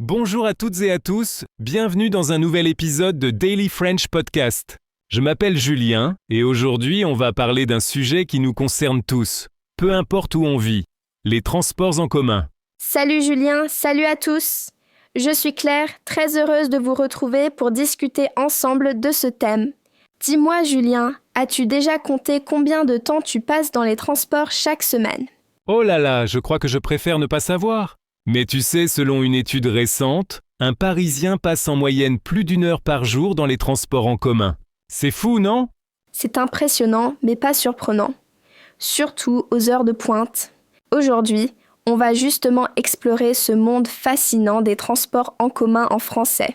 Bonjour à toutes et à tous, bienvenue dans un nouvel épisode de Daily French Podcast. Je m'appelle Julien et aujourd'hui on va parler d'un sujet qui nous concerne tous, peu importe où on vit, les transports en commun. Salut Julien, salut à tous. Je suis Claire, très heureuse de vous retrouver pour discuter ensemble de ce thème. Dis-moi Julien, as-tu déjà compté combien de temps tu passes dans les transports chaque semaine ? Oh là là, je crois que je préfère ne pas savoir. Mais tu sais, selon une étude récente, un Parisien passe en moyenne plus d'1 heure par jour dans les transports en commun. C'est fou, non ? C'est impressionnant, mais pas surprenant. Surtout aux heures de pointe. Aujourd'hui, on va justement explorer ce monde fascinant des transports en commun en français.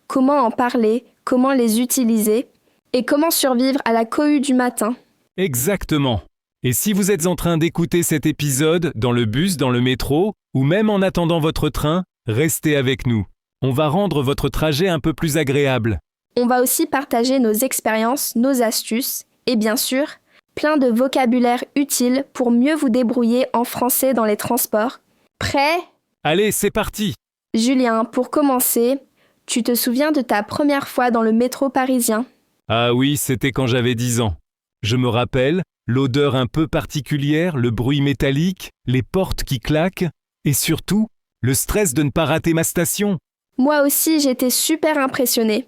Comment en parler, comment les utiliser et comment survivre à la cohue du matin. Exactement. Et si vous êtes en train d'écouter cet épisode dans le bus, dans le métro, ou même en attendant votre train, restez avec nous. On va rendre votre trajet un peu plus agréable. On va aussi partager nos expériences, nos astuces et bien sûr, plein de vocabulaire utile pour mieux vous débrouiller en français dans les transports. Prêt ? Allez, c'est parti ! Julien, pour commencer, tu te souviens de ta première fois dans le métro parisien ? Ah oui, c'était quand j'avais 10 ans. Je me rappelle, l'odeur un peu particulière, le bruit métallique, les portes qui claquent, et surtout, le stress de ne pas rater ma station. Moi aussi, j'étais super impressionnée.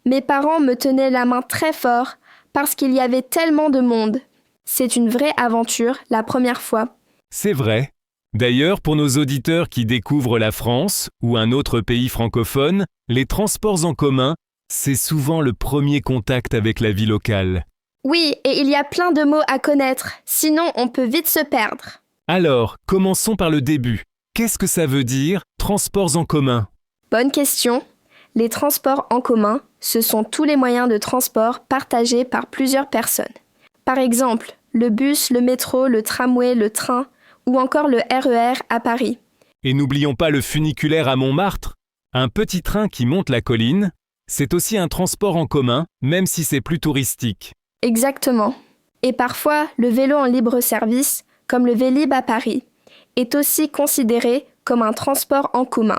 Mes parents me tenaient la main très fort parce qu'il y avait tellement de monde. C'est une vraie aventure, la première fois. C'est vrai. D'ailleurs, pour nos auditeurs qui découvrent la France ou un autre pays francophone, les transports en commun, c'est souvent le premier contact avec la vie locale. Oui, et il y a plein de mots à connaître, sinon on peut vite se perdre. Alors, commençons par le début. Qu'est-ce que ça veut dire, transports en commun ? Bonne question. Les transports en commun, ce sont tous les moyens de transport partagés par plusieurs personnes. Par exemple, le bus, le métro, le tramway, le train ou encore le RER à Paris. Et n'oublions pas le funiculaire à Montmartre. Un petit train qui monte la colline, c'est aussi un transport en commun, même si c'est plus touristique. Exactement. Et parfois, le vélo en libre service, comme le Vélib à Paris, est aussi considéré comme un transport en commun,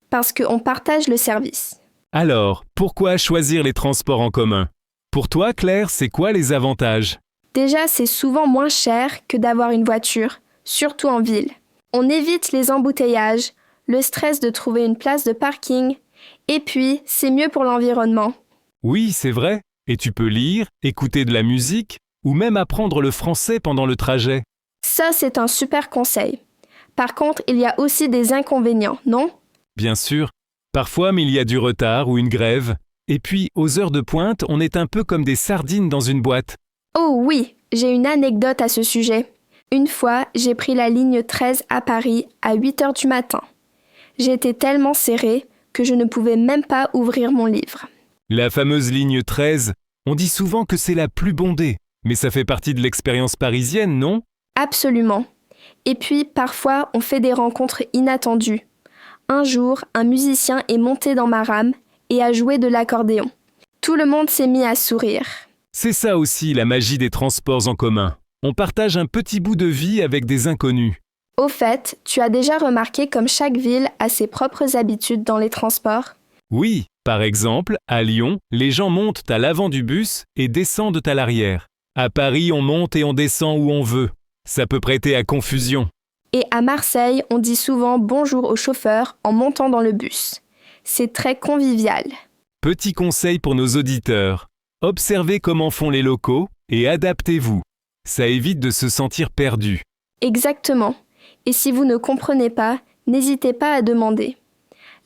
parce qu'on partage le service. Alors, pourquoi choisir les transports en commun ? Pour toi, Claire, c'est quoi les avantages ? Déjà, c'est souvent moins cher que d'avoir une voiture, surtout en ville. On évite les embouteillages, le stress de trouver une place de parking, et puis, c'est mieux pour l'environnement. Oui, c'est vrai. Et tu peux lire, écouter de la musique, ou même apprendre le français pendant le trajet. Ça, c'est un super conseil. Par contre, il y a aussi des inconvénients, non ? Bien sûr. Parfois, mais il y a du retard ou une grève. Et puis, aux heures de pointe, on est un peu comme des sardines dans une boîte. Oh oui, j'ai une anecdote à ce sujet. Une fois, j'ai pris la ligne 13 à Paris à 8h du matin. J'étais tellement serrée que je ne pouvais même pas ouvrir mon livre. La fameuse ligne 13, on dit souvent que c'est la plus bondée. Mais ça fait partie de l'expérience parisienne, non ? Absolument. Et puis, parfois, on fait des rencontres inattendues. Un jour, un musicien est monté dans ma rame et a joué de l'accordéon. Tout le monde s'est mis à sourire. C'est ça aussi la magie des transports en commun. On partage un petit bout de vie avec des inconnus. Au fait, tu as déjà remarqué comme chaque ville a ses propres habitudes dans les transports ? Oui, par exemple, à Lyon, les gens montent à l'avant du bus et descendent à l'arrière. À Paris, on monte et on descend où on veut. Ça peut prêter à confusion. Et à Marseille, on dit souvent bonjour au chauffeur en montant dans le bus. C'est très convivial. Petit conseil pour nos auditeurs. Observez comment font les locaux et adaptez-vous. Ça évite de se sentir perdu. Exactement. Et si vous ne comprenez pas, n'hésitez pas à demander.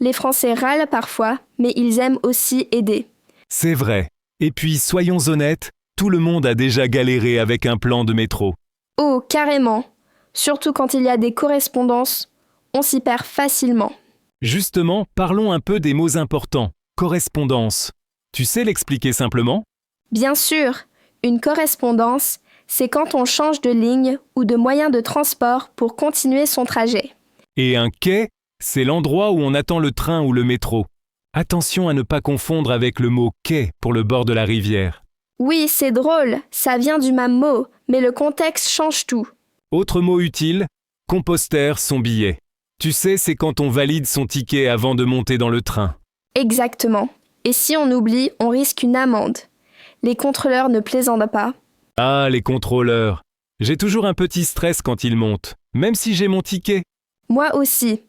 Les Français râlent parfois, mais ils aiment aussi aider. C'est vrai. Et puis, soyons honnêtes, tout le monde a déjà galéré avec un plan de métro. Oh, carrément. Surtout quand il y a des correspondances, on s'y perd facilement. Justement, parlons un peu des mots importants. Correspondance. Tu sais l'expliquer simplement ? Bien sûr, une correspondance, c'est quand on change de ligne ou de moyen de transport pour continuer son trajet. Et un quai, c'est l'endroit où on attend le train ou le métro. Attention à ne pas confondre avec le mot quai pour le bord de la rivière. Oui, c'est drôle, ça vient du même mot, mais le contexte change tout. Autre mot utile, composter son billet. Tu sais, c'est quand on valide son ticket avant de monter dans le train. Exactement. Et si on oublie, on risque une amende. Les contrôleurs ne plaisantent pas. Ah, les contrôleurs. J'ai toujours un petit stress quand ils montent, même si j'ai mon ticket. Moi aussi.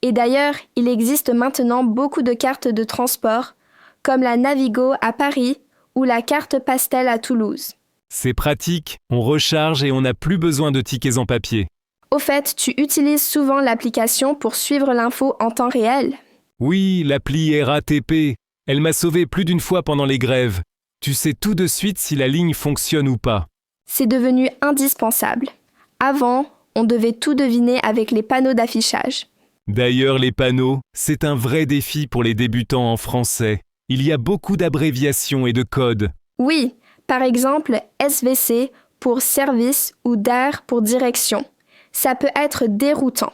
Et d'ailleurs, il existe maintenant beaucoup de cartes de transport, comme la Navigo à Paris ou la carte Pastel à Toulouse. C'est pratique, on recharge et on n'a plus besoin de tickets en papier. Au fait, tu utilises souvent l'application pour suivre l'info en temps réel. Oui, l'appli RATP. Elle m'a sauvé plus d'une fois pendant les grèves. Tu sais tout de suite si la ligne fonctionne ou pas. C'est devenu indispensable. Avant, on devait tout deviner avec les panneaux d'affichage. D'ailleurs, les panneaux, c'est un vrai défi pour les débutants en français. Il y a beaucoup d'abréviations et de codes. Oui, par exemple, SVC pour service ou DAR pour direction. Ça peut être déroutant.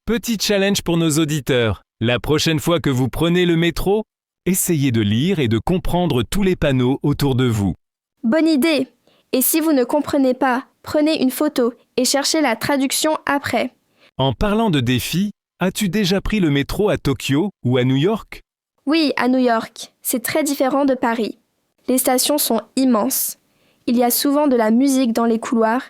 Petit challenge pour nos auditeurs. La prochaine fois que vous prenez le métro, essayez de lire et de comprendre tous les panneaux autour de vous. Bonne idée! Et si vous ne comprenez pas, prenez une photo et cherchez la traduction après. En parlant de défis, as-tu déjà pris le métro à Tokyo ou à New York? Oui, à New York. C'est très différent de Paris. Les stations sont immenses. Il y a souvent de la musique dans les couloirs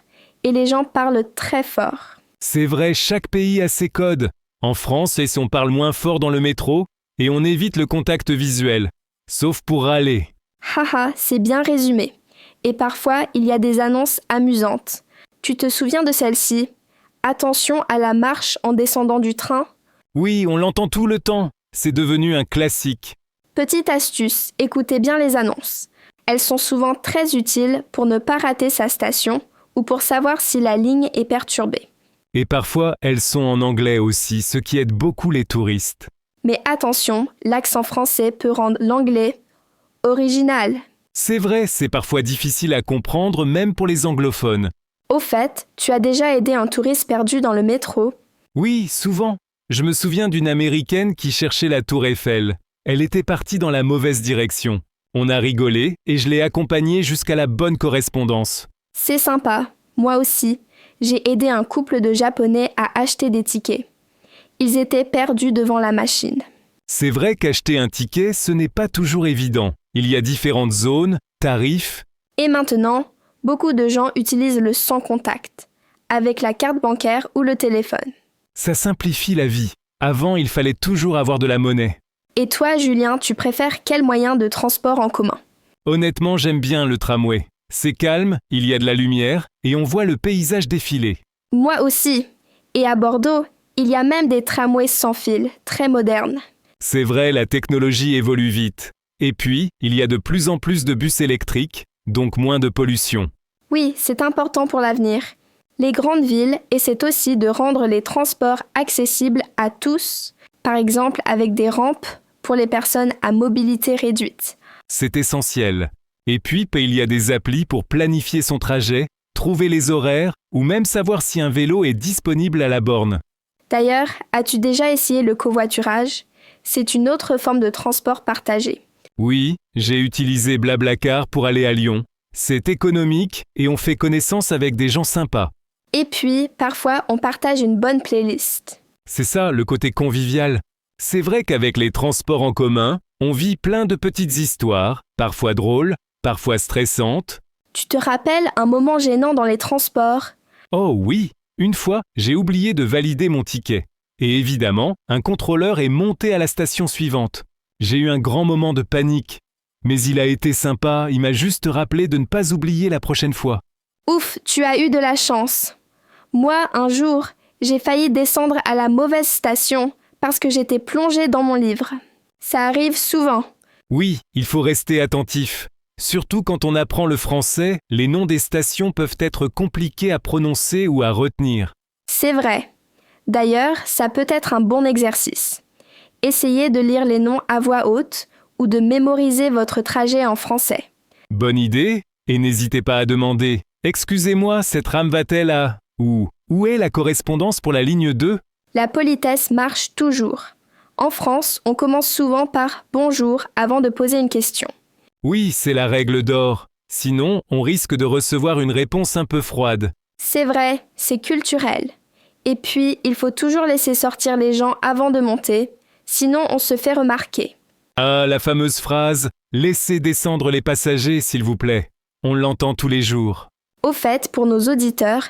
et les gens parlent très fort. C'est vrai, chaque pays a ses codes. En France, on parle moins fort dans le métro et on évite le contact visuel. Sauf pour râler. Haha, c'est bien résumé. Et parfois, il y a des annonces amusantes. Tu te souviens de celle-ci? Attention à la marche en descendant du train. Oui, on l'entend tout le temps. C'est devenu un classique. Petite astuce, écoutez bien les annonces. Elles sont souvent très utiles pour ne pas rater sa station ou pour savoir si la ligne est perturbée. Et parfois, elles sont en anglais aussi, ce qui aide beaucoup les touristes. Mais attention, l'accent français peut rendre l'anglais original. C'est vrai, c'est parfois difficile à comprendre, même pour les anglophones. Au fait, tu as déjà aidé un touriste perdu dans le métro? Oui, souvent. Je me souviens d'une Américaine qui cherchait la tour Eiffel. Elle était partie dans la mauvaise direction. On a rigolé et je l'ai accompagnée jusqu'à la bonne correspondance. C'est sympa, moi aussi. J'ai aidé un couple de Japonais à acheter des tickets. Ils étaient perdus devant la machine. C'est vrai qu'acheter un ticket, ce n'est pas toujours évident. Il y a différentes zones, tarifs. Et maintenant, beaucoup de gens utilisent le sans contact, avec la carte bancaire ou le téléphone. Ça simplifie la vie. Avant, il fallait toujours avoir de la monnaie. Et toi, Julien, tu préfères quel moyen de transport en commun? Honnêtement, j'aime bien le tramway. C'est calme, il y a de la lumière et on voit le paysage défiler. Moi aussi. Et à Bordeaux, il y a même des tramways sans fil, très modernes. C'est vrai, la technologie évolue vite. Et puis, il y a de plus en plus de bus électriques, donc moins de pollution. Oui, c'est important pour l'avenir. Les grandes villes essaient aussi de rendre les transports accessibles à tous, par exemple avec des rampes pour les personnes à mobilité réduite. C'est essentiel. Et puis, il y a des applis pour planifier son trajet, trouver les horaires ou même savoir si un vélo est disponible à la borne. D'ailleurs, as-tu déjà essayé le covoiturage? C'est une autre forme de transport partagé. Oui, j'ai utilisé Blablacar pour aller à Lyon. C'est économique et on fait connaissance avec des gens sympas. Et puis, parfois, on partage une bonne playlist. C'est ça, le côté convivial. C'est vrai qu'avec les transports en commun, on vit plein de petites histoires, parfois drôles, parfois stressantes. Tu te rappelles un moment gênant dans les transports? Oh oui, une fois, j'ai oublié de valider mon ticket. Et évidemment, un contrôleur est monté à la station suivante. J'ai eu un grand moment de panique. Mais il a été sympa, il m'a juste rappelé de ne pas oublier la prochaine fois. Ouf, tu as eu de la chance. Moi, un jour, j'ai failli descendre à la mauvaise station parce que j'étais plongée dans mon livre. Ça arrive souvent. Oui, il faut rester attentif. Surtout quand on apprend le français, les noms des stations peuvent être compliqués à prononcer ou à retenir. C'est vrai. D'ailleurs, ça peut être un bon exercice. Essayez de lire les noms à voix haute ou de mémoriser votre trajet en français. Bonne idée, et n'hésitez pas à demander « Excusez-moi, cette rame va-t-elle à… » ou « Où est la correspondance pour la ligne 2 ?» La politesse marche toujours. En France, on commence souvent par « bonjour » avant de poser une question. Oui, c'est la règle d'or. Sinon, on risque de recevoir une réponse un peu froide. C'est vrai, c'est culturel. Et puis, il faut toujours laisser sortir les gens avant de monter, sinon on se fait remarquer. Ah, la fameuse phrase « Laissez descendre les passagers, s'il vous plaît ». On l'entend tous les jours. Au fait, pour nos auditeurs,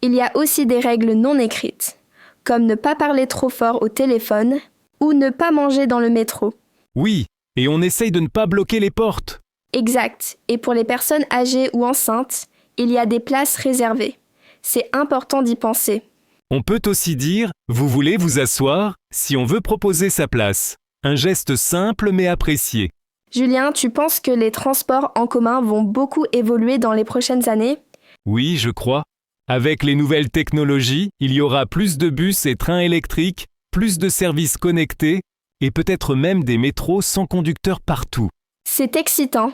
il y a aussi des règles non écrites, comme ne pas parler trop fort au téléphone ou ne pas manger dans le métro. Oui, et on essaye de ne pas bloquer les portes. Exact. Et pour les personnes âgées ou enceintes, il y a des places réservées. C'est important d'y penser. On peut aussi dire « Vous voulez vous asseoir ?» si on veut proposer sa place. Un geste simple mais apprécié. Julien, tu penses que les transports en commun vont beaucoup évoluer dans les prochaines années ? Oui, je crois. Avec les nouvelles technologies, il y aura plus de bus et trains électriques, plus de services connectés et peut-être même des métros sans conducteur partout. C'est excitant.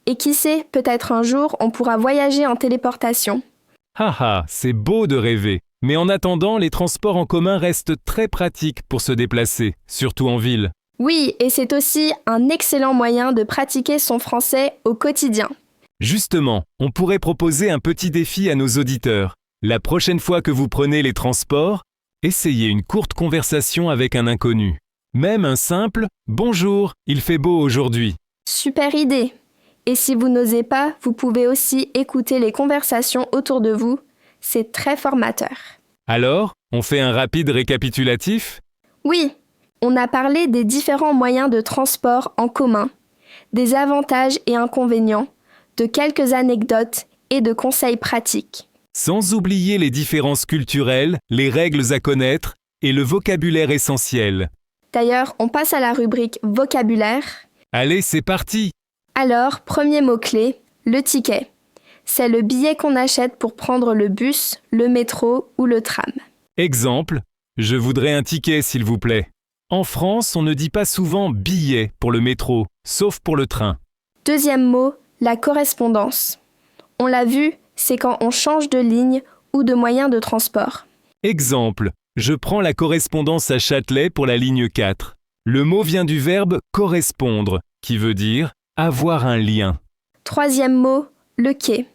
Et qui sait, peut-être un jour, on pourra voyager en téléportation. Haha, c'est beau de rêver. Mais en attendant, les transports en commun restent très pratiques pour se déplacer, surtout en ville. Oui, et c'est aussi un excellent moyen de pratiquer son français au quotidien. Justement, on pourrait proposer un petit défi à nos auditeurs. La prochaine fois que vous prenez les transports, essayez une courte conversation avec un inconnu. Même un simple « Bonjour, il fait beau aujourd'hui ». Super idée. Et si vous n'osez pas, vous pouvez aussi écouter les conversations autour de vous. C'est très formateur. Alors, on fait un rapide récapitulatif ? Oui, on a parlé des différents moyens de transport en commun, des avantages et inconvénients, de quelques anecdotes et de conseils pratiques. Sans oublier les différences culturelles, les règles à connaître et le vocabulaire essentiel. D'ailleurs, on passe à la rubrique vocabulaire. Allez, c'est parti ! Alors, premier mot-clé, le ticket. C'est le billet qu'on achète pour prendre le bus, le métro ou le tram. Exemple, je voudrais un ticket s'il vous plaît. En France, on ne dit pas souvent billet pour le métro, sauf pour le train. Deuxième mot, la correspondance. On l'a vu, c'est quand on change de ligne ou de moyen de transport. Exemple, je prends la correspondance à Châtelet pour la ligne 4. Le mot vient du verbe correspondre, qui veut dire avoir un lien. Troisième mot, le quai.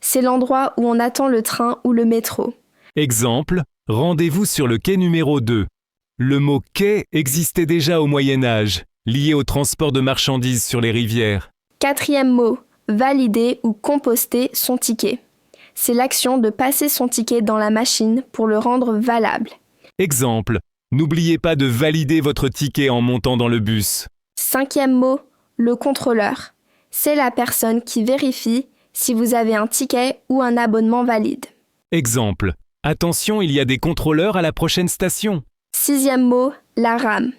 C'est l'endroit où on attend le train ou le métro. Exemple, rendez-vous sur le quai numéro 2. Le mot quai existait déjà au Moyen-Âge, lié au transport de marchandises sur les rivières. Quatrième mot, valider ou composter son ticket. C'est l'action de passer son ticket dans la machine pour le rendre valable. Exemple, n'oubliez pas de valider votre ticket en montant dans le bus. Cinquième mot, le contrôleur. C'est la personne qui vérifie si vous avez un ticket ou un abonnement valide. Exemple, attention, il y a des contrôleurs à la prochaine station. Sixième mot, la rame.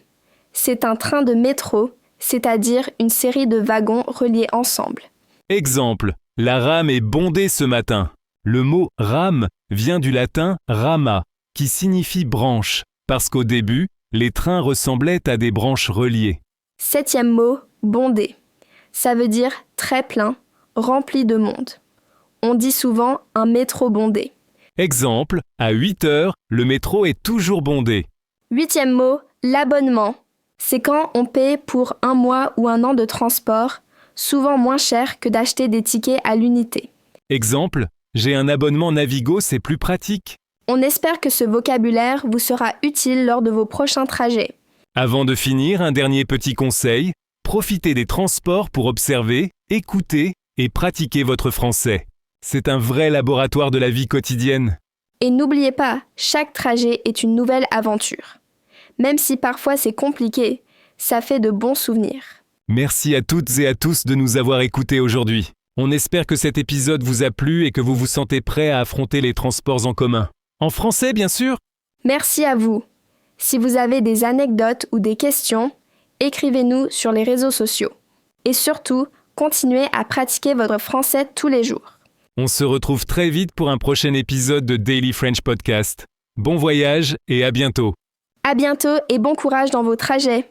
C'est un train de métro, c'est-à-dire une série de wagons reliés ensemble. Exemple, la rame est bondée ce matin. Le mot rame vient du latin rama, qui signifie branche, parce qu'au début, les trains ressemblaient à des branches reliées. Septième mot, bondé. Ça veut dire très plein, rempli de monde. On dit souvent un métro bondé. Exemple, à 8 heures, le métro est toujours bondé. Huitième mot, l'abonnement. C'est quand on paie pour un mois ou un an de transport, souvent moins cher que d'acheter des tickets à l'unité. Exemple, j'ai un abonnement Navigo, c'est plus pratique. On espère que ce vocabulaire vous sera utile lors de vos prochains trajets. Avant de finir, un dernier petit conseil. Profitez des transports pour observer, écouter et pratiquer votre français. C'est un vrai laboratoire de la vie quotidienne. Et n'oubliez pas, chaque trajet est une nouvelle aventure. Même si parfois c'est compliqué, ça fait de bons souvenirs. Merci à toutes et à tous de nous avoir écoutés aujourd'hui. On espère que cet épisode vous a plu et que vous vous sentez prêts à affronter les transports en commun. En français, bien sûr. Merci à vous. Si vous avez des anecdotes ou des questions, écrivez-nous sur les réseaux sociaux. Et surtout, continuez à pratiquer votre français tous les jours. On se retrouve très vite pour un prochain épisode de Daily French Podcast. Bon voyage et à bientôt. À bientôt et bon courage dans vos trajets.